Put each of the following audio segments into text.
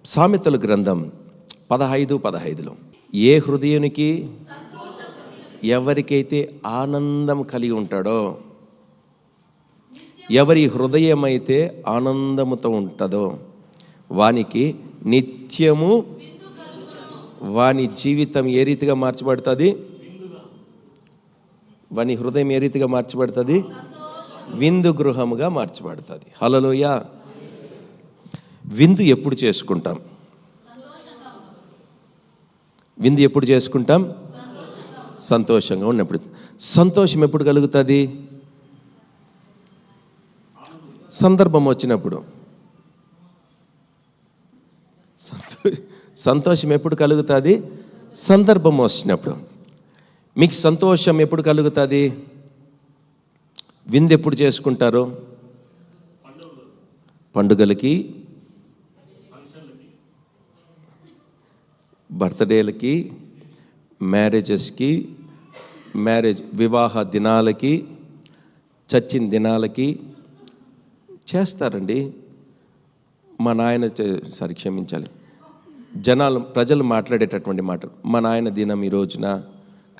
సామెతల గ్రంథం 15:15లో ఏ హృదయానికి ఎవరికైతే ఆనందం కలిగి ఉంటాడో, ఎవరి హృదయం అయితే ఆనందముతో ఉంటుందో వానికి నిత్యము వాని జీవితం ఏ రీతిగా మార్చబడుతుంది? వాని హృదయం ఏ రీతిగా మార్చబడుతుంది? విందు గృహముగా మార్చబడుతుంది. హల్లెలూయా. విందు ఎప్పుడు చేసుకుంటాం? విందు ఎప్పుడు చేసుకుంటాం? సంతోషంగా ఉన్నప్పుడు. సంతోషం ఎప్పుడు కలుగుతుంది? సందర్భం వచ్చినప్పుడు. సంతోషం ఎప్పుడు కలుగుతుంది? సందర్భం వచ్చినప్పుడు. మీకు సంతోషం ఎప్పుడు కలుగుతుంది? విందు ఎప్పుడు చేసుకుంటారు? పండుగలకి, బర్త్డేలకి, మ్యారేజెస్కి, వివాహ దినాలకి, చచ్చిన దినాలకి చేస్తారండి. మా నాయన క్షమించాలి, ప్రజలు మాట్లాడేటటువంటి మాటలు. మా నాయన దినం ఈ రోజున,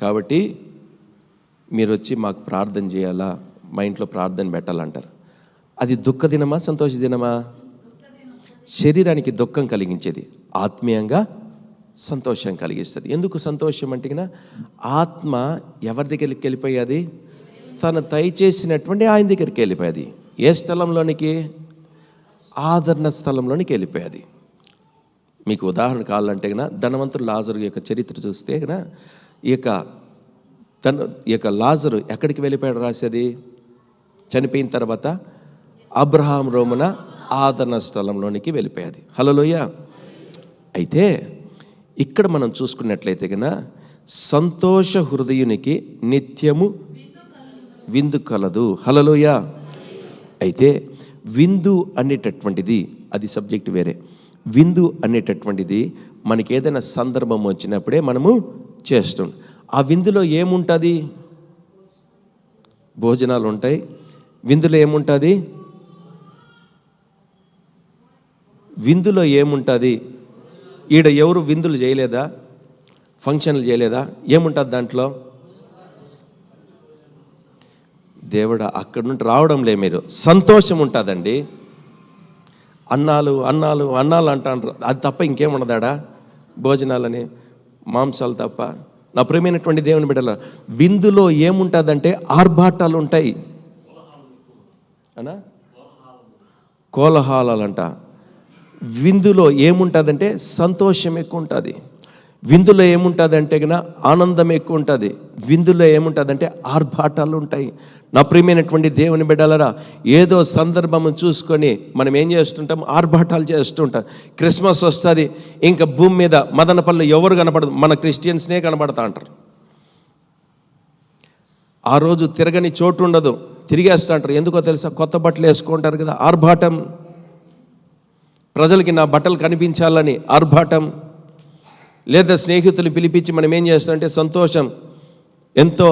కాబట్టి మీరు వచ్చి మాకు ప్రార్థన చేయాలా, మా ఇంట్లో ప్రార్థన పెట్టాలంటారు. అది దుఃఖ దినమా, సంతోష దినమా? శరీరానికి దుఃఖం కలిగించేది, ఆత్మీయంగా సంతోషం కలిగిస్తుంది. ఎందుకు సంతోషం అంటే ఆత్మ ఎవరి దగ్గరికి వెళ్ళిపోయేది? తను దయచేసినటువంటి ఆయన దగ్గరికి వెళ్ళిపోయేది. ఏ స్థలంలోనికి? ఆదరణ స్థలంలోనికి వెళ్ళిపోయేది. మీకు ఉదాహరణ కావాలంటే ధనవంతుడు లాజరు యొక్క చరిత్ర చూస్తే ఈ యొక్క లాజరు ఎక్కడికి వెళ్ళిపోయాడు రాసేది? చనిపోయిన తర్వాత అబ్రహాం రోమున ఆదరణ స్థలంలోనికి వెళ్ళిపోయేది. హల్లెలూయా. అయితే ఇక్కడ మనం చూసుకున్నట్లయితే సంతోష హృదయునికి నిత్యము విందు కలదు. హల్లెలూయా. అయితే విందు అనేటటువంటిది, అది సబ్జెక్ట్ వేరే. విందు అనేటటువంటిది మనకి ఏదైనా సందర్భం వచ్చినప్పుడే మనము చేస్తాం. ఆ విందులో ఏముంటుంది? భోజనాలు ఉంటాయి. విందులో ఏముంటుంది? విందులో ఏముంటుంది? ఈడ ఎవరు విందులు చేయలేదా? ఫంక్షన్లు చేయలేదా? ఏముంటుంది దాంట్లో? దేవుడా, అక్కడి నుండి రావడంలే మీరు, సంతోషం ఉంటుందండి. అన్నాలు అన్నాలు అన్నాలు అంటారు, అది తప్ప ఇంకేమున్నదాడా? భోజనాలని, మాంసాలు తప్ప. నా ప్రియమైనటువంటి దేవుని బిడ్డల, విందులో ఏముంటుందంటే ఆర్భాటాలు ఉంటాయి అనా, కోలాహలాలంట. విందులో ఏముంటుందంటే సంతోషం ఎక్కువ ఉంటుంది. విందులో ఏముంటుందంటే ఆనందం ఎక్కువ ఉంటుంది. విందులో ఏముంటుందంటే ఆర్భాటాలు ఉంటాయి. నా ప్రియమైనటువంటి దేవుని బిడ్డలరా, ఏదో సందర్భం చూసుకొని మనం ఏం చేస్తుంటాం? ఆర్భాటాలు చేస్తుంటాం. క్రిస్మస్ వస్తుంది, ఇంకా భూమి మీద మదనపల్లి ఎవరు కనపడదు, మన క్రిస్టియన్స్నే కనపడతా అంటారు. ఆ రోజు తిరగని చోటు ఉండదు, తిరిగేస్తూ అంటారు. ఎందుకో తెలుసా? కొత్త బట్టలు వేసుకుంటారు కదా, ఆర్భాటం. ప్రజలకి నా బట్టలు కనిపించాలని ఆర్భాటం. లేదా స్నేహితులు పిలిపించి మనం ఏం చేస్తామంటే సంతోషం, ఎంతో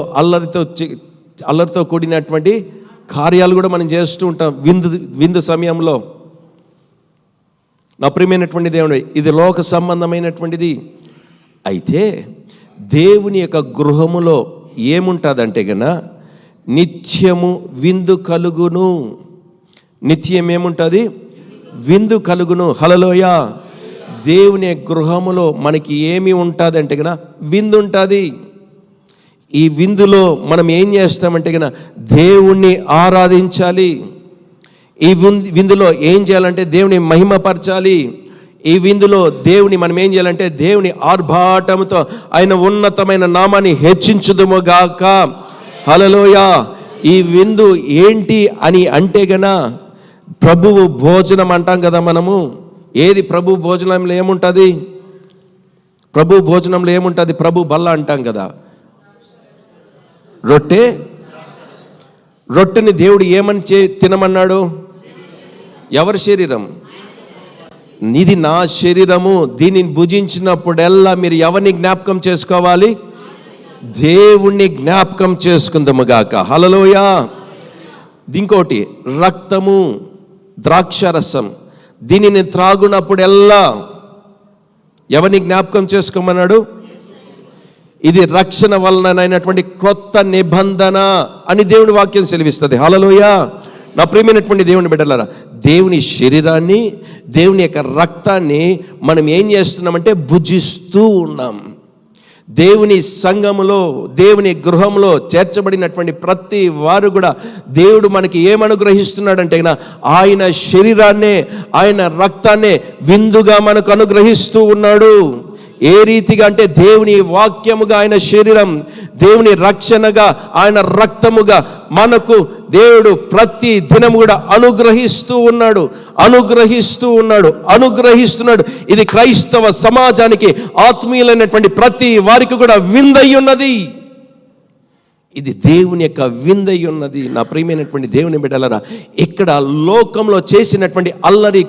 అల్లరితో కూడినటువంటి కార్యాలు కూడా మనం చేస్తూ ఉంటాం విందు సమయంలో. నా ప్రియమైనటువంటి దేవుడు, ఇది లోక సంబంధమైనటువంటిది. అయితే దేవుని యొక్క గృహములో ఏముంటుందంటే నిత్యము విందు కలుగును. నిత్యం ఏముంటుంది? విందు కలుగును. హల్లెలూయా. దేవుని గృహములో మనకి ఏమి ఉంటుంది అంటే విందు ఉంటుంది. ఈ విందులో మనం ఏం చేస్తామంటే దేవుణ్ణి ఆరాధించాలి. ఈ విందులో ఏం చేయాలంటే దేవుని మహిమపరచాలి. ఈ విందులో దేవుని మనం ఏం చేయాలంటే దేవుని ఆర్భాటముతో ఆయన ఉన్నతమైన నామాన్ని హెచ్చించుదుముగాక. హల్లెలూయా. ఈ విందు ఏంటి అని అంటే ప్రభువు భోజనం అంటాం కదా మనము. ఏది ప్రభు భోజనంలో ఏముంటుంది? ప్రభు భోజనంలో ఏముంటుంది? ప్రభు బల్ల అంటాం కదా. రొట్టెని దేవుడు ఏమని తినమన్నాడు? ఎవరి శరీరం? ఇది నా శరీరము, దీనిని భుజించినప్పుడల్లా మీరు ఎవరిని జ్ఞాపకం చేసుకోవాలి? దేవుణ్ణి జ్ఞాపకం చేసుకుందాముగాక. హల్లెలూయా. ఇంకోటి రక్తము, ద్రాక్షరసం, దీనిని త్రాగునప్పుడెల్లా ఎవరిని జ్ఞాపకం చేసుకోమన్నాడు? ఇది రక్షణ వలనైనటువంటి క్రొత్త నిబంధన అని దేవుని వాక్యం సెలవిస్తుంది. హల్లెలూయా. నా ప్రియమైనటువంటి దేవుని బిడ్డలారా, దేవుని శరీరాన్ని, దేవుని యొక్క రక్తాన్ని మనం ఏం చేస్తున్నామంటే భుజిస్తూ ఉన్నాం. దేవుని సంఘములో, దేవుని గృహంలో చేర్చబడినటువంటి ప్రతి వారు కూడా దేవుడు మనకి ఏమనుగ్రహిస్తున్నాడంటే ఆయన శరీరాన్నే, ఆయన రక్తాన్నే విందుగా మనకు అనుగ్రహిస్తూ ఉన్నాడు. ఏ రీతిగా అంటే దేవుని వాక్యముగా ఆయన శరీరం, దేవుని రక్షణగా ఆయన రక్తముగా మనకు దేవుడు ప్రతి దినము కూడా అనుగ్రహిస్తున్నాడు. ఇది క్రైస్తవ సమాజానికి, ఆత్మీయులైనటువంటి ప్రతి వారికి కూడా విందై ఉన్నది. ఇది దేవుని యొక్క విందై ఉన్నది. నా ప్రియమైనటువంటి దేవుని బిడ్డలారా, ఇక్కడ లోకంలో చేసినటువంటి అల్లరి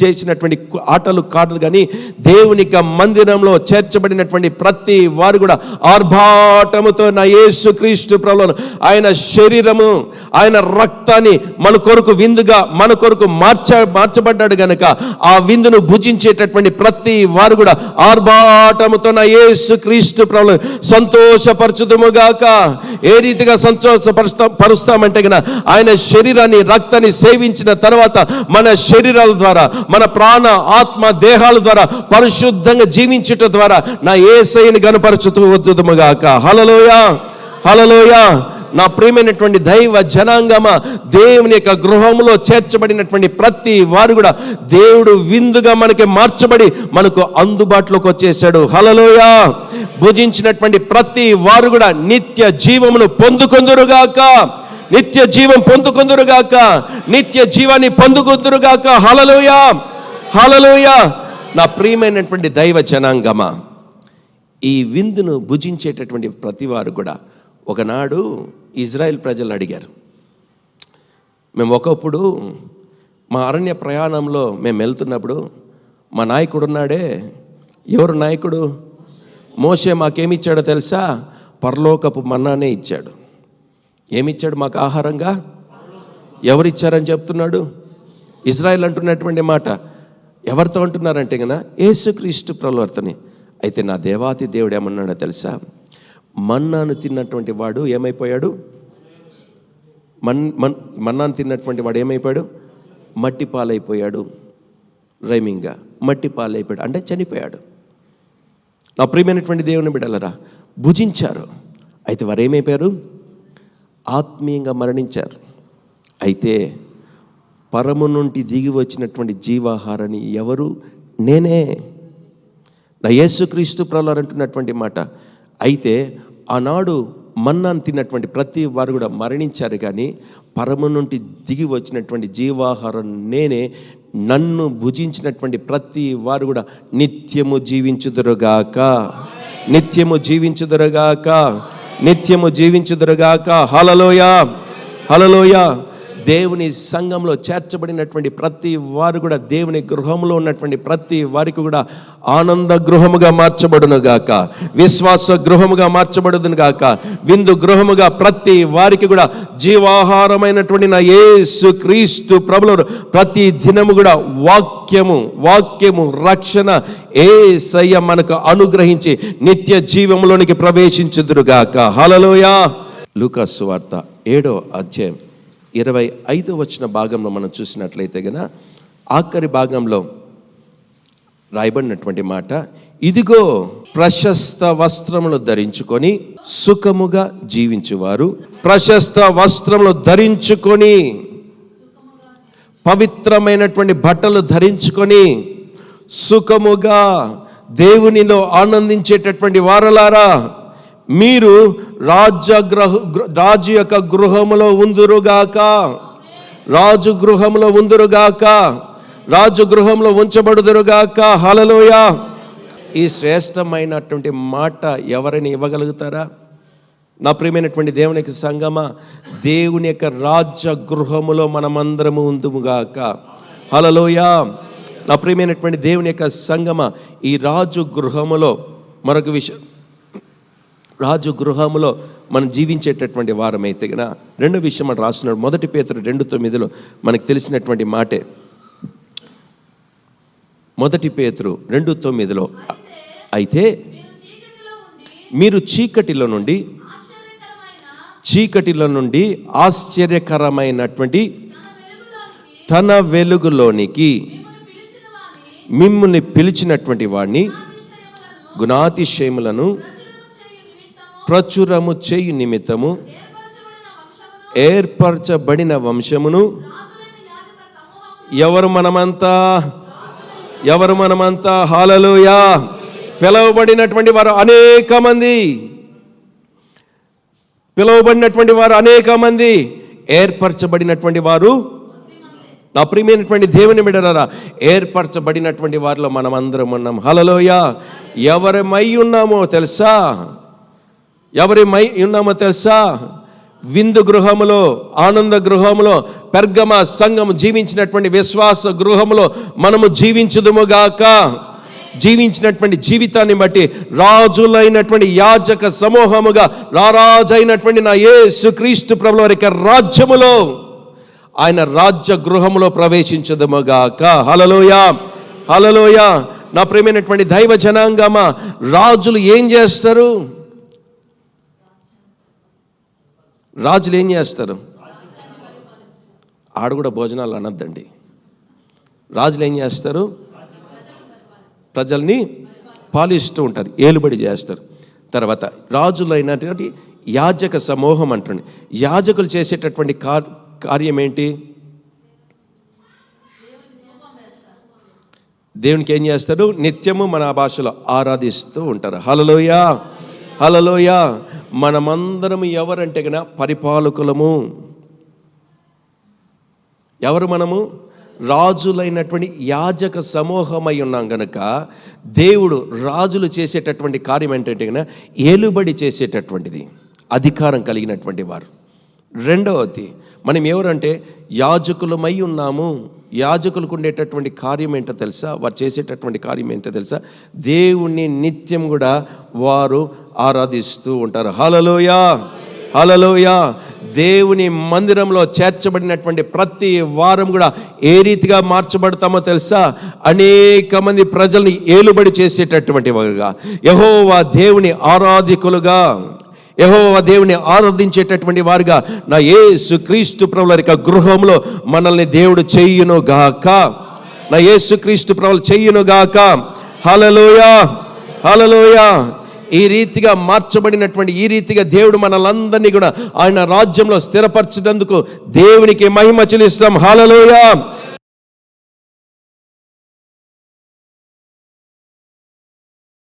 చేసినటువంటి ఆటలు కాదు, కానీ దేవుని యొక్క మందిరంలో చేర్చబడినటువంటి ప్రతి వారు కూడా ఆర్భాటముతో నా యేసుక్రీస్తు ప్రభువును, ఆయన శరీరము, ఆయన రక్తాన్ని మన కొరకు విందుగా, మన కొరకు మార్చబడ్డాడు గనక ఆ విందును భుజించేటటువంటి ప్రతి వారు కూడా ఆర్భాటముతో నా యేసుక్రీస్తు ప్రభువును సంతోషపరచుదుముగాక. ఏ రీతిగా సంతోషపరుస్తామంటే ఆయన శరీరాన్ని, రక్తాన్ని సేవించిన తర్వాత మన శరీరాల ద్వారా, మన ప్రాణ, ఆత్మ, దేహాల ద్వారా పరిశుద్ధంగా జీవించుట ద్వారా నా యేసయ్యను గణపరచుతూ వద్దుముగాక. హల్లెలూయా, హల్లెలూయా. నా ప్రియమైనటువంటి దైవ జనాంగమా, దేవుని యొక్క గృహంలో చేర్చబడినటువంటి ప్రతి వారు కూడా దేవుడు విందుగా మనకి మార్చబడి మనకు అందుబాటులోకి వచ్చేసాడు. హల్లెలూయా. భుజించినటువంటి ప్రతి వారు కూడా నిత్య జీవమును పొందుకొందురుగాక, నిత్య జీవం పొందుకొందురుగాక, నిత్య జీవాన్ని పొందుకొందురుగాక. హల్లెలూయా, హల్లెలూయా. నా ప్రియమైనటువంటి దైవ జనాంగమా, ఈ విందును భుజించేటటువంటి ప్రతి వారు కూడా ఒకనాడు ఇజ్రాయెల్ ప్రజలు అడిగారు. మేము ఒకప్పుడు మా అరణ్య ప్రయాణంలో మేము వెళ్తున్నప్పుడు మా నాయకుడు ఉన్నాడే, ఎవరు నాయకుడు? మోషే మాకేమిచ్చాడో తెలుసా? పరలోకపు మన్నానే ఇచ్చాడు. ఏమిచ్చాడు మాకు ఆహారంగా? ఎవరిచ్చారని చెప్తున్నాడు? ఇజ్రాయెల్ అంటున్నటువంటి మాట ఎవరితో అంటున్నారంటే గన యేసుక్రీస్తు ప్రభువుతోని. అయితే నా దేవాతి దేవుడు ఏమన్నాడో తెలుసా? మన్నాను తిన్నటువంటి వాడు ఏమైపోయాడు? మన్నాను తిన్నటువంటి వాడు ఏమైపోయాడు? మట్టి పాలైపోయాడు. రైమింగ్గా మట్టి పాలైపోయాడు అంటే చనిపోయాడు. నా ప్రియమైనటువంటి దేవుని బిడ్డలారా, భుజించారు. అయితే వారు ఏమైపోయారు? ఆత్మీయంగా మరణించారు. అయితే పరము నుండి దిగి వచ్చినటువంటి జీవాహారాన్ని ఎవరు? నేనే, నా యేసుక్రీస్తు ప్రభువు అంటున్నటువంటి మాట. అయితే ఆనాడు మన్నాను తిన్నటువంటి ప్రతి వారు కూడా మరణించారు, కానీ పరము నుండి దిగి వచ్చినటువంటి జీవాహారం నేనే. నన్ను భుజించినటువంటి ప్రతి వారు కూడా నిత్యము జీవించుదురుగాక, నిత్యము జీవించుదురుగాక, నిత్యము జీవించుదురుగాక. హల్లెలూయా, హల్లెలూయా. దేవుని సంఘంలో చేర్చబడినటువంటి ప్రతి వారు కూడా, దేవుని గృహంలో ఉన్నటువంటి ప్రతి వారికి కూడా ఆనంద గృహముగా మార్చబడును గాక, విశ్వాస గృహముగా మార్చబడును గాక, విందు గృహముగా ప్రతి వారికి కూడా జీవాహారమైనటువంటి నా యేసుక్రీస్తు ప్రభువును ప్రతి దినము కూడా వాక్యము రక్షణ యేసయ్య మనకు అనుగ్రహించి నిత్య జీవంలోనికి ప్రవేశించుదురుగాక. హల్లెలూయా. లూకా సువార్త 7వ అధ్యాయం 25వ భాగంలో మనం చూసినట్లయితే గన ఆఖరి భాగంలో రాయబడినటువంటి మాట, ఇదిగో ప్రశస్త వస్త్రములు ధరించుకొని సుఖముగా జీవించువారు, ప్రశస్త వస్త్రములు ధరించుకొని, పవిత్రమైనటువంటి బట్టలు ధరించుకొని సుఖముగా దేవునిలో ఆనందించేటటువంటి వారలారా, మీరు రాజు యొక్క గృహములో ఉందురుగాక, రాజు గృహంలో ఉందురుగాక, రాజు గృహంలో ఉంచబడుదురుగాక. హల్లెలూయా. ఈ శ్రేష్టమైనటువంటి మాట ఎవరిని ఇవ్వగలుగుతారా? నా ప్రియమైనటువంటి దేవునికి సంగమా, దేవుని యొక్క రాజ్య గృహములో మనమందరము ఉందుముగాక. హల్లెలూయా. నా ప్రియమైనటువంటి దేవుని యొక్క సంగమా, ఈ రాజు గృహములో మరొక విషయం, రాజు గృహములో మనం జీవించేటటువంటి వారమైతే గన రెండో విషయం మనం రాస్తున్నాడు. 1 పేతురు 2:9 మనకు తెలిసినటువంటి మాటే. 1 పేతురు 2:9 అయితే మీరు చీకటిలో నుండి ఆశ్చర్యకరమైనటువంటి తన వెలుగులోనికి మిమ్ముల్ని పిలిచినటువంటి వాడిని గుణాతిశయములను ప్రచురము చేయు నిమిత్తము ఏర్పరచబడిన వంశమును. ఎవరు మనమంతా హల్లెలూయా. పిలువబడినటువంటి వారు అనేక మంది, ఏర్పరచబడినటువంటి వారు, నా ప్రియమైనటువంటి దేవుని బిడ్డలారా, ఏర్పరచబడినటువంటి వారిలో మనమందరం ఉన్నాం. హల్లెలూయా. ఎవరమై ఉన్నామో తెలుసా? విందు గృహములో, ఆనంద గృహములో, పెర్గమ సంఘం జీవించినటువంటి విశ్వాస గృహములో మనము జీవించుదుముగాక. జీవించినటువంటి జీవితాన్ని బట్టి రాజులైనటువంటి యాజక సమూహముగా రారాజైనటువంటి నా యేసుక్రీస్తు ప్రభుల వారి రాజ్యములో, ఆయన రాజ్య గృహములో ప్రవేశించుదుముగాక. హల్లెలూయా, హల్లెలూయా. నా ప్రియమైనటువంటి దైవ జనాంగమా, రాజులు ఏం చేస్తారు? ఆడు కూడా భోజనాలు అనొద్దండి. రాజులు ఏం చేస్తారు? ప్రజల్ని పాలిస్తూ ఉంటారు, ఏలుబడి చేస్తారు. తర్వాత రాజులైనటువంటి యాజక సమూహం అంటుంది. యాజకులు చేసేటటువంటి కార్యం ఏంటి? దేవునికి ఏం చేస్తారు? నిత్యము మన భాషలో ఆరాధిస్తూ ఉంటారు. హల్లెలూయా, హల్లెలూయా. మనమందరం ఎవరంటే గన పరిపాలకులము. ఎవరు మనము? రాజులైనటువంటి యాజక సమూహమై ఉన్నాం గనక దేవుడు రాజులు చేసేటటువంటి కార్యం ఏంటంటే గన ఏలుబడి చేసేటటువంటిది, అధికారం కలిగినటువంటి వారు. రెండవది, మనం ఎవరంటే యాజకులమై ఉన్నాము. యాజకులకు ఉండేటటువంటి కార్యం ఏంటో తెలుసా? వారు చేసేటటువంటి కార్యం ఏంటో తెలుసా? దేవుణ్ణి నిత్యం కూడా వారు ఆరాధిస్తూ ఉంటారు. హల్లెలూయా, హల్లెలూయా. దేవుని మందిరంలో చేర్చబడినటువంటి ప్రతి వారం కూడా ఏ రీతిగా మార్చబడతామో తెలుసా? అనేక మంది ప్రజల్ని ఏలుబడి చేసేటటువంటి వారుగా, యెహోవా దేవుని ఆరాధికులుగా, యెహోవా దేవుని ఆరాధించేటటువంటి వారుగా నా యేసుక్రీస్తు ప్రభుల యొక్క గృహంలో మనల్ని దేవుడు చెయ్యును గాక. నా యేసుక్రీస్తు ప్రభులు చెయ్యును గాక. హల్లెలూయా, హల్లెలూయా. ఈ రీతిగా మార్చబడినటువంటి, ఈ రీతిగా దేవుడు మనలందరినీ కూడా ఆయన రాజ్యంలో స్థిరపరచినందుకు దేవునికి మహిమ చెల్లిస్తాం. హల్లెలూయా,